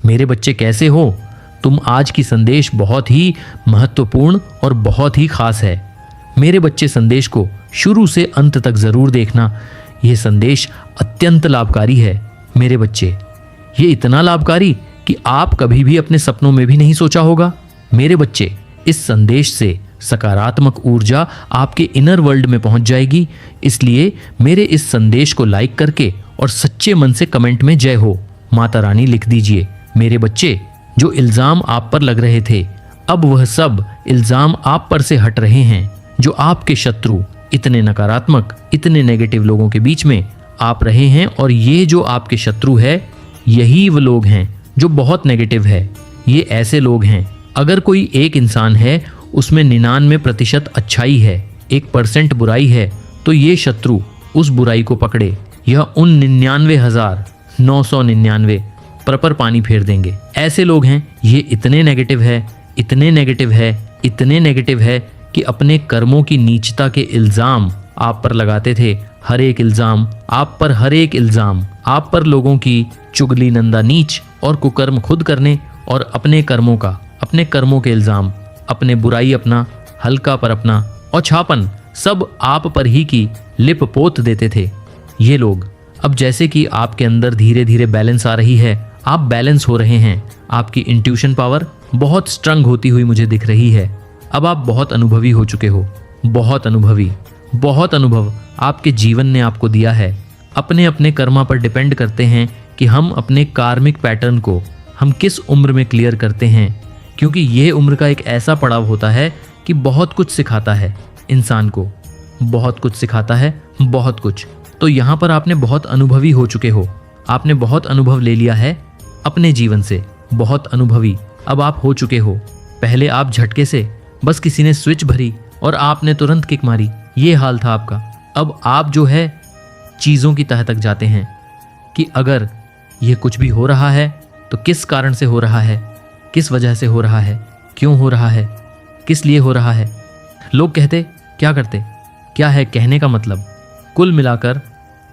मेरे बच्चे कैसे हो? तुम आज की संदेश बहुत ही महत्वपूर्ण और बहुत ही खास है। मेरे बच्चे संदेश को शुरू से अंत तक जरूर देखना। यह संदेश अत्यंत लाभकारी है मेरे बच्चे। ये इतना लाभकारी कि आप कभी भी अपने सपनों में भी नहीं सोचा होगा। मेरे बच्चे, इस संदेश से सकारात्मक ऊर्जा आपके इनर वर्ल्ड में पहुंच जाएगी। इसलिए मेरे इस संदेश को लाइक करके और सच्चे मन से कमेंट में जय हो माता रानी लिख दीजिए। मेरे बच्चे, जो इल्जाम आप पर लग रहे थे, अब वह सब इल्जाम आप पर से हट रहे हैं। जो आपके शत्रु इतने नकारात्मक, इतने नेगेटिव लोगों के बीच में आप रहे हैं, और ये जो आपके शत्रु है, यही वो लोग हैं जो बहुत नेगेटिव है। ये ऐसे लोग हैं, अगर कोई एक इंसान है उसमें 99% अच्छाई है, 1% बुराई है, तो ये शत्रु उस बुराई को पकड़े, यह उन 99,999 पर पानी फेर देंगे। ऐसे लोग हैं। ये इतने नेगेटिव है, इतने नेगेटिव है, इतने नेगेटिव है कि अपने कर्मों की नीचता के इल्जाम आप पर लगाते थे। हर एक इल्जाम आप पर, हर एक इल्जाम आप पर लोगों की चुगली, नंदा, नीच और कुकर्म खुद करने, और अपने कर्मों का, अपने कर्मों के इल्जाम, अपने बुराई अपना, हल्का पर अपना और छापन सब आप पर ही की लिप पोत देते थे ये लोग। अब जैसे कि आपके अंदर धीरे धीरे बैलेंस आ रही है, आप बैलेंस हो रहे हैं, आपकी इंट्यूशन पावर बहुत स्ट्रंग होती हुई मुझे दिख रही है। अब आप बहुत अनुभवी हो चुके हो, बहुत अनुभवी, बहुत अनुभव आपके जीवन ने आपको दिया है। अपने अपने कर्मा पर डिपेंड करते हैं कि हम अपने कार्मिक पैटर्न को हम किस उम्र में क्लियर करते हैं, क्योंकि ये उम्र का एक ऐसा पड़ाव होता है कि बहुत कुछ सिखाता है इंसान को, बहुत कुछ सिखाता है, बहुत कुछ। तो यहाँ पर आपने बहुत अनुभवी हो चुके हो, आपने बहुत अनुभव ले लिया है अपने जीवन से, बहुत अनुभवी अब आप हो चुके हो। पहले आप झटके से बस किसी ने स्विच भरी और आपने तुरंत किक मारी, ये हाल था आपका। अब आप जो है चीज़ों की तह तक जाते हैं कि अगर ये कुछ भी हो रहा है तो किस कारण से हो रहा है, किस वजह से हो रहा है, क्यों हो रहा है, किस लिए हो रहा है। लोग कहते क्या करते, क्या है कहने का मतलब। कुल मिलाकर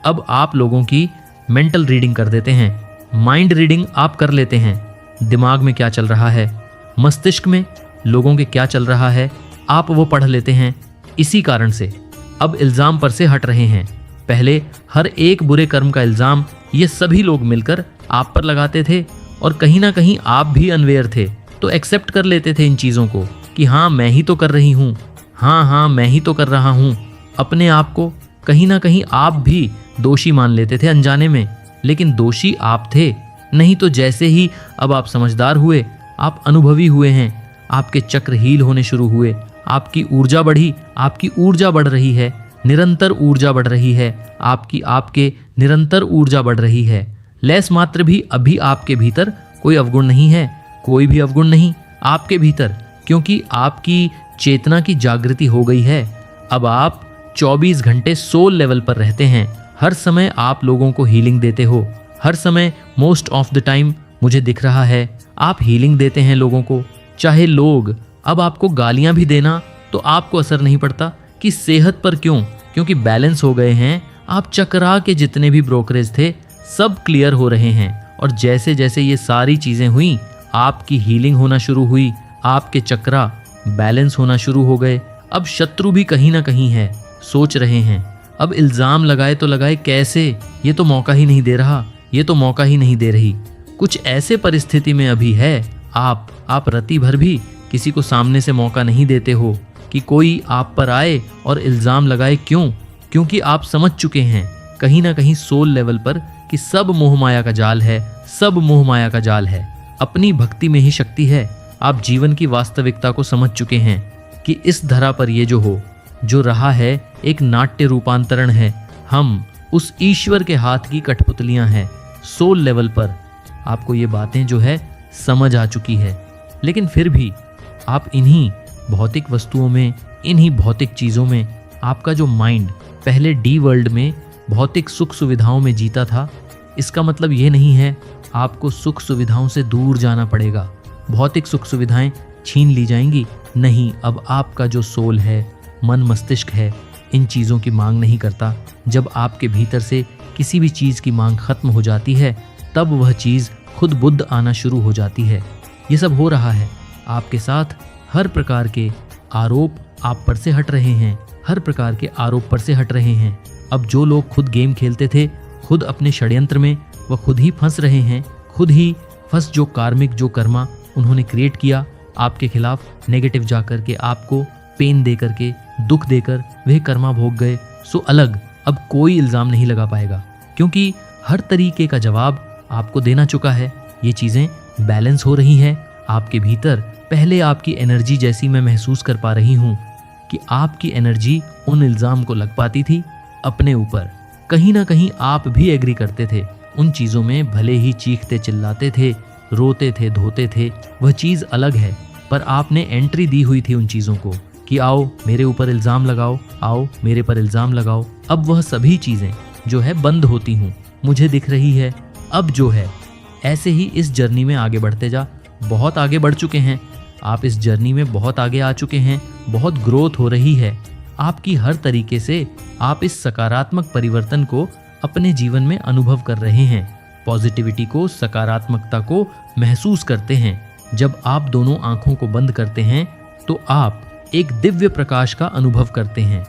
अब आप लोगों की मेंटल रीडिंग कर देते हैं, माइंड रीडिंग आप कर लेते हैं। दिमाग में क्या चल रहा है, मस्तिष्क में लोगों के क्या चल रहा है, आप वो पढ़ लेते हैं। इसी कारण से अब इल्ज़ाम पर से हट रहे हैं। पहले हर एक बुरे कर्म का इल्ज़ाम ये सभी लोग मिलकर आप पर लगाते थे, और कहीं ना कहीं आप भी अनवेयर थे, तो एक्सेप्ट कर लेते थे इन चीज़ों को कि हाँ मैं ही तो कर रही हूँ, हाँ मैं ही तो कर रहा हूँ। अपने आप को कहीं ना कहीं आप भी दोषी मान लेते थे अनजाने में, लेकिन दोषी आप थे नहीं। तो जैसे ही अब आप समझदार हुए, आप अनुभवी हुए हैं, आपके चक्र हील होने शुरू हुए, आपकी ऊर्जा बढ़ी, आपकी ऊर्जा बढ़ रही है, निरंतर ऊर्जा बढ़ रही है आपके निरंतर ऊर्जा बढ़ रही है। लेस मात्र भी अभी आपके भीतर कोई अवगुण नहीं है, कोई भी अवगुण नहीं आपके भीतर, क्योंकि आपकी चेतना की जागृति हो गई है। अब आप 24 घंटे सोल लेवल पर रहते हैं। हर समय आप लोगों को हीलिंग देते हो, हर समय, मोस्ट ऑफ द टाइम मुझे दिख रहा है आप हीलिंग देते हैं लोगों को। चाहे लोग अब आपको गालियां भी देना तो आपको असर नहीं पड़ता कि सेहत पर क्यों, क्योंकि बैलेंस हो गए हैं आप। चक्रा के जितने भी ब्रोकरेज थे सब क्लियर हो रहे हैं, और जैसे जैसे ये सारी चीज़ें हुई, आपकी हीलिंग होना शुरू हुई, आपके चक्रा बैलेंस होना शुरू हो गए। अब शत्रु भी कहीं ना कहीं है, सोच रहे हैं अब इल्ज़ाम लगाए तो लगाए कैसे, ये तो मौका ही नहीं दे रहा, ये तो मौका ही नहीं दे रही। कुछ ऐसे परिस्थिति में अभी है आप रति भर भी किसी को सामने से मौका नहीं देते हो कि कोई आप पर आए और इल्ज़ाम लगाए। क्यों? क्योंकि आप समझ चुके हैं कहीं ना कहीं सोल लेवल पर कि सब मोह माया का जाल है, सब मोह माया का जाल है। अपनी भक्ति में ही शक्ति है। आप जीवन की वास्तविकता को समझ चुके हैं कि इस धरा पर ये जो रहा है एक नाट्य रूपांतरण है। हम उस ईश्वर के हाथ की कठपुतलियां हैं। सोल लेवल पर आपको ये बातें जो है समझ आ चुकी है, लेकिन फिर भी आप इन्हीं भौतिक वस्तुओं में, इन्हीं भौतिक चीज़ों में, आपका जो माइंड पहले डी वर्ल्ड में भौतिक सुख सुविधाओं में जीता था, इसका मतलब ये नहीं है आपको सुख सुविधाओं से दूर जाना पड़ेगा, भौतिक सुख सुविधाएं छीन ली जाएंगी। नहीं, अब आपका जो सोल है, मन मस्तिष्क है, इन चीज़ों की मांग नहीं करता। जब आपके भीतर से किसी भी चीज़ की मांग खत्म हो जाती है, तब वह चीज़ खुद बुद्ध आना शुरू हो जाती है। ये सब हो रहा है आपके साथ। हर प्रकार के आरोप आप पर से हट रहे हैं, हर प्रकार के आरोप पर से हट रहे हैं। अब जो लोग खुद गेम खेलते थे, खुद अपने षड्यंत्र में, वह खुद ही फंस रहे हैं, खुद ही फंस जो कर्मा उन्होंने क्रिएट किया आपके खिलाफ, नेगेटिव जा करके आपको पेन दे करके, दुख देकर वह कर्मा भोग गए। सो अलग अब कोई इल्ज़ाम नहीं लगा पाएगा, क्योंकि हर तरीके का जवाब आपको देना चुका है। ये चीज़ें बैलेंस हो रही हैं आपके भीतर। पहले आपकी एनर्जी जैसी मैं महसूस कर पा रही हूँ कि आपकी एनर्जी उन इल्ज़ाम को लग पाती थी अपने ऊपर। कहीं ना कहीं आप भी एग्री करते थे उन चीज़ों में, भले ही चीखते चिल्लाते थे, रोते थे, धोते थे, वह चीज़ अलग है। पर आपने एंट्री दी हुई थी उन चीज़ों को कि आओ मेरे ऊपर इल्ज़ाम लगाओ, आओ मेरे पर इल्ज़ाम लगाओ। अब वह सभी चीज़ें जो है बंद होती हूँ, मुझे दिख रही है। अब जो है ऐसे ही इस जर्नी में आगे बढ़ते जा। बहुत आगे बढ़ चुके हैं आप, इस जर्नी में बहुत आगे आ चुके हैं, बहुत ग्रोथ हो रही है आपकी। हर तरीके से आप इस सकारात्मक परिवर्तन को अपने जीवन में अनुभव कर रहे हैं, पॉजिटिविटी को, सकारात्मकता को महसूस करते हैं। जब आप दोनों आंखों को बंद करते हैं तो आप एक दिव्य प्रकाश का अनुभव करते हैं।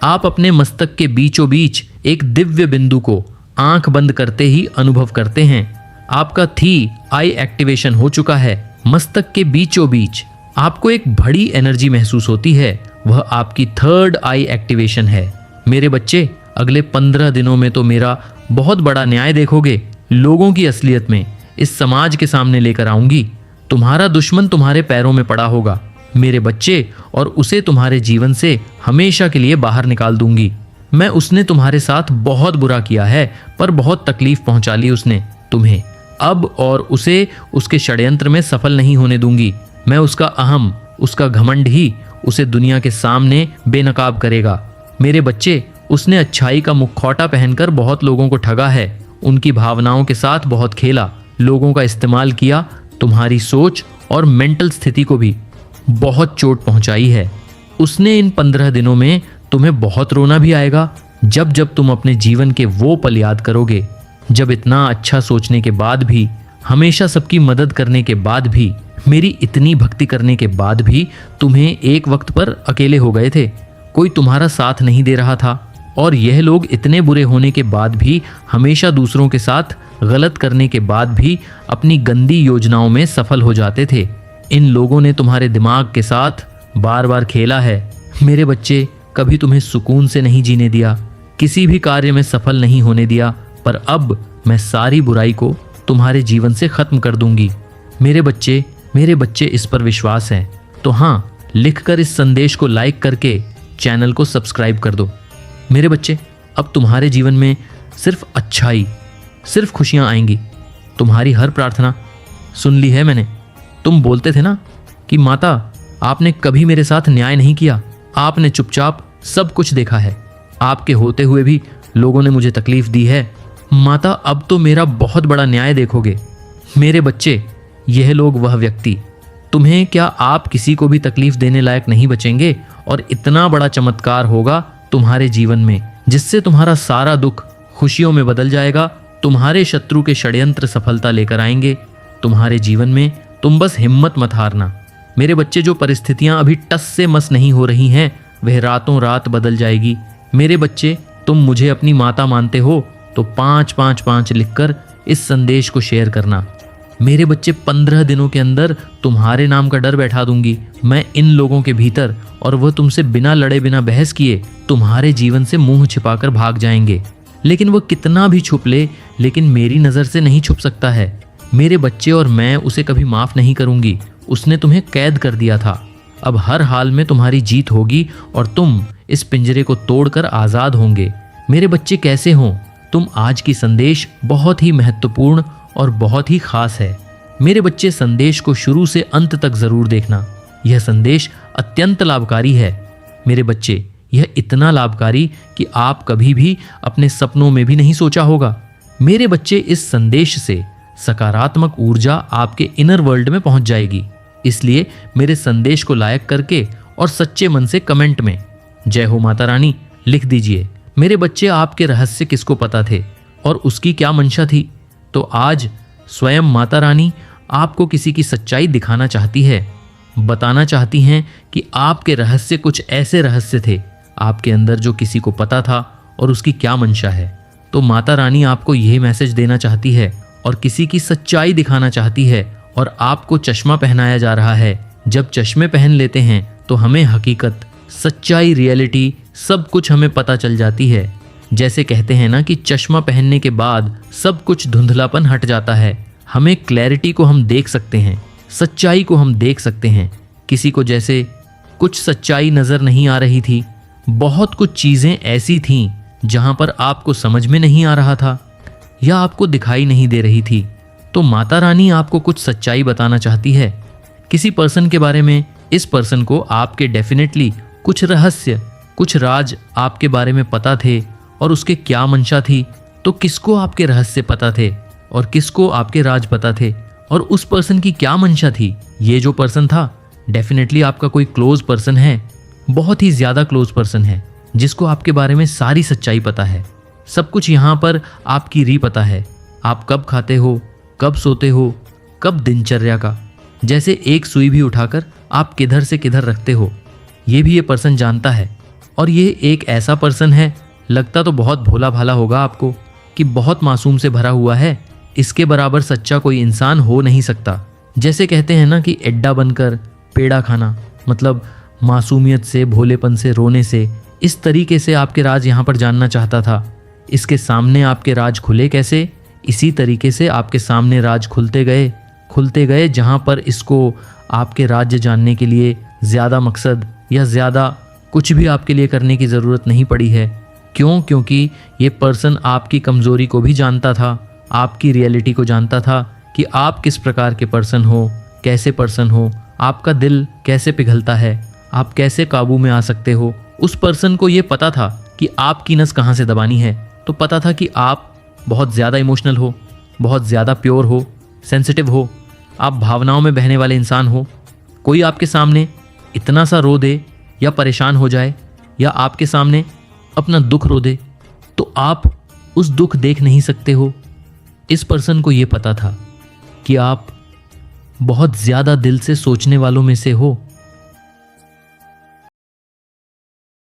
आप अपने मस्तक के बीचों बीच एक दिव्य बिंदु को आंख बंद करते ही अनुभव करते हैं। आपका थी आई एक्टिवेशन हो चुका है। मस्तक के बीचों बीच आपको एक बड़ी एनर्जी महसूस होती है, वह आपकी थर्ड आई एक्टिवेशन है। मेरे बच्चे, अगले 15 दिनों में तो मेरा बहुत बड़ा न्याय देखोगे। लोगों की असलियत में इस समाज के सामने लेकर आऊंगी। तुम्हारा दुश्मन तुम्हारे पैरों में पड़ा होगा मेरे बच्चे, और उसे तुम्हारे जीवन से हमेशा के लिए बाहर निकाल दूंगी। मैं उसने तुम्हारे साथ बहुत बुरा किया है, पर बहुत तकलीफ पहुंचा ली उसने तुम्हें। अब और उसे उसके षड्यंत्र में सफल नहीं होने दूंगी। मैं उसका अहम, उसका घमंड ही उसे दुनिया के सामने बेनकाब करेगा। मेरे बच्चे, उसने अच्छाई का मुखौटा पहनकर बहुत लोगों को ठगा है, उनकी भावनाओं के साथ बहुत खेला, लोगों का इस्तेमाल किया, तुम्हारी सोच और मेंटल स्थिति को भी बहुत चोट पहुंचाई है। उसने इन 15 दिनों में तुम्हें बहुत रोना भी आएगा, जब जब तुम अपने जीवन के वो पल याद करोगे जब इतना अच्छा सोचने के बाद भी, हमेशा सबकी मदद करने के बाद भी, मेरी इतनी भक्ति करने के बाद भी तुम्हें एक वक्त पर अकेले हो गए थे, कोई तुम्हारा साथ नहीं दे रहा था। और यह लोग इतने बुरे होने के बाद भी, हमेशा दूसरों के साथ गलत करने के बाद भी अपनी गंदी योजनाओं में सफल हो जाते थे। इन लोगों ने तुम्हारे दिमाग के साथ बार बार खेला है मेरे बच्चे, कभी तुम्हें सुकून से नहीं जीने दिया, किसी भी कार्य में सफल नहीं होने दिया। पर अब मैं सारी बुराई को तुम्हारे जीवन से खत्म कर दूंगी। मेरे बच्चे इस पर विश्वास है तो हाँ, लिखकर इस संदेश को लाइक करके चैनल को सब्सक्राइब कर दो। मेरे बच्चे, अब तुम्हारे जीवन में सिर्फ अच्छाई, सिर्फ खुशियां आएंगी। तुम्हारी हर प्रार्थना सुन ली है मैंने। तुम बोलते थे ना कि माता, आपने कभी मेरे साथ न्याय नहीं किया, आपने चुपचाप सब कुछ देखा है, आपके होते हुए भी लोगों ने मुझे तकलीफ दी है। माता, अब तो मेरा बहुत बड़ा न्याय देखोगे। मेरे बच्चे, यह लोग, वह व्यक्ति, तुम्हें क्या आप किसी को भी तकलीफ देने लायक नहीं बचेंगे, और इतना बड़ा चमत्कार होगा तुम्हारे जीवन में जिससे तुम्हारा सारा दुख खुशियों में बदल जाएगा। तुम्हारे शत्रु के षड्यंत्र सफलता लेकर आएंगे तुम्हारे जीवन में। तुम बस हिम्मत मत हारना मेरे बच्चे। जो परिस्थितियां अभी टस से मस नहीं हो रही हैं, वह रातों रात बदल जाएगी। मेरे बच्चे, तुम मुझे अपनी माता मानते हो तो 555 लिखकर इस संदेश को शेयर करना। मेरे बच्चे, 15 दिनों के अंदर तुम्हारे नाम का डर बैठा दूंगी मैं इन लोगों के भीतर, और वह तुमसे बिना लड़े, बिना बहस किए तुम्हारे जीवन से मुंह छिपाकर भाग जाएंगे। लेकिन वह कितना भी छुप ले, लेकिन मेरी नज़र से नहीं छुप सकता है मेरे बच्चे, और मैं उसे कभी माफ़ नहीं करूंगी। उसने तुम्हें कैद कर दिया था। अब हर हाल में तुम्हारी जीत होगी और तुम इस पिंजरे को तोड़कर आज़ाद होंगे। मेरे बच्चे, कैसे हों तुम? आज की संदेश बहुत ही महत्वपूर्ण और बहुत ही खास है। मेरे बच्चे, संदेश को शुरू से अंत तक जरूर देखना। यह संदेश अत्यंत लाभकारी है मेरे बच्चे। यह इतना लाभकारी कि आप कभी भी अपने सपनों में भी नहीं सोचा होगा। मेरे बच्चे, इस संदेश से सकारात्मक ऊर्जा आपके इनर वर्ल्ड में पहुंच जाएगी। इसलिए मेरे संदेश को लाइक करके और सच्चे मन से कमेंट में जय हो माता रानी लिख दीजिए। मेरे बच्चे, आपके रहस्य किसको पता थे और उसकी क्या मंशा थी? तो आज स्वयं माता रानी आपको किसी की सच्चाई दिखाना चाहती है, बताना चाहती हैं कि आपके रहस्य कुछ ऐसे रहस्य थे आपके अंदर जो किसी को पता था और उसकी क्या मंशा है। तो माता रानी आपको यह मैसेज देना चाहती है और किसी की सच्चाई दिखाना चाहती है, और आपको चश्मा पहनाया जा रहा है। जब चश्मे पहन लेते हैं तो हमें हकीकत, सच्चाई, रियलिटी सब कुछ हमें पता चल जाती है। जैसे कहते हैं ना कि चश्मा पहनने के बाद सब कुछ धुंधलापन हट जाता है। हमें क्लैरिटी को हम देख सकते हैं, सच्चाई को हम देख सकते हैं। किसी को जैसे कुछ सच्चाई नज़र नहीं आ रही थी, बहुत कुछ चीज़ें ऐसी थीं जहां पर आपको समझ में नहीं आ रहा था या आपको दिखाई नहीं दे रही थी। तो माता रानी आपको कुछ सच्चाई बताना चाहती है किसी पर्सन के बारे में। इस पर्सन को आपके डेफिनेटली कुछ रहस्य, कुछ राज आपके बारे में पता थे और उसके क्या मंशा थी। तो किसको आपके रहस्य पता थे और किसको आपके राज पता थे और उस पर्सन की क्या मंशा थी। ये जो पर्सन था डेफिनेटली आपका कोई क्लोज पर्सन है, बहुत ही ज़्यादा क्लोज पर्सन है, जिसको आपके बारे में सारी सच्चाई पता है। सब कुछ यहाँ पर आपकी री पता है। आप कब खाते हो, कब सोते हो, कब दिनचर्या का, जैसे एक सुई भी उठाकर आप किधर से किधर रखते हो, ये भी ये पर्सन जानता है। और ये एक ऐसा पर्सन है, लगता तो बहुत भोला भाला होगा आपको कि बहुत मासूम से भरा हुआ है, इसके बराबर सच्चा कोई इंसान हो नहीं सकता। जैसे कहते हैं ना कि एड्डा बनकर पेड़ा खाना, मतलब मासूमियत से, भोलेपन से, रोने से, इस तरीके से आपके राज यहाँ पर जानना चाहता था। इसके सामने आपके राज खुले कैसे? इसी तरीके से आपके सामने राज खुलते गए, जहाँ पर इसको आपके राज्य जानने के लिए ज़्यादा मकसद या ज़्यादा कुछ भी आपके लिए करने की ज़रूरत नहीं पड़ी है। क्यों? क्योंकि ये पर्सन आपकी कमज़ोरी को भी जानता था, आपकी रियलिटी को जानता था कि आप किस प्रकार के पर्सन हो, कैसे पर्सन हो, आपका दिल कैसे पिघलता है, आप कैसे काबू में आ सकते हो। उस पर्सन को ये पता था कि आपकी नस कहाँ से दबानी है। तो पता था कि आप बहुत ज़्यादा इमोशनल हो, बहुत ज़्यादा प्योर हो, सेंसिटिव हो, आप भावनाओं में बहने वाले इंसान हो। कोई आपके सामने इतना सा रो दे या परेशान हो जाए या आपके सामने अपना दुख रो दे तो आप उस दुख देख नहीं सकते हो। इस पर्सन को ये पता था कि आप बहुत ज़्यादा दिल से सोचने वालों में से हो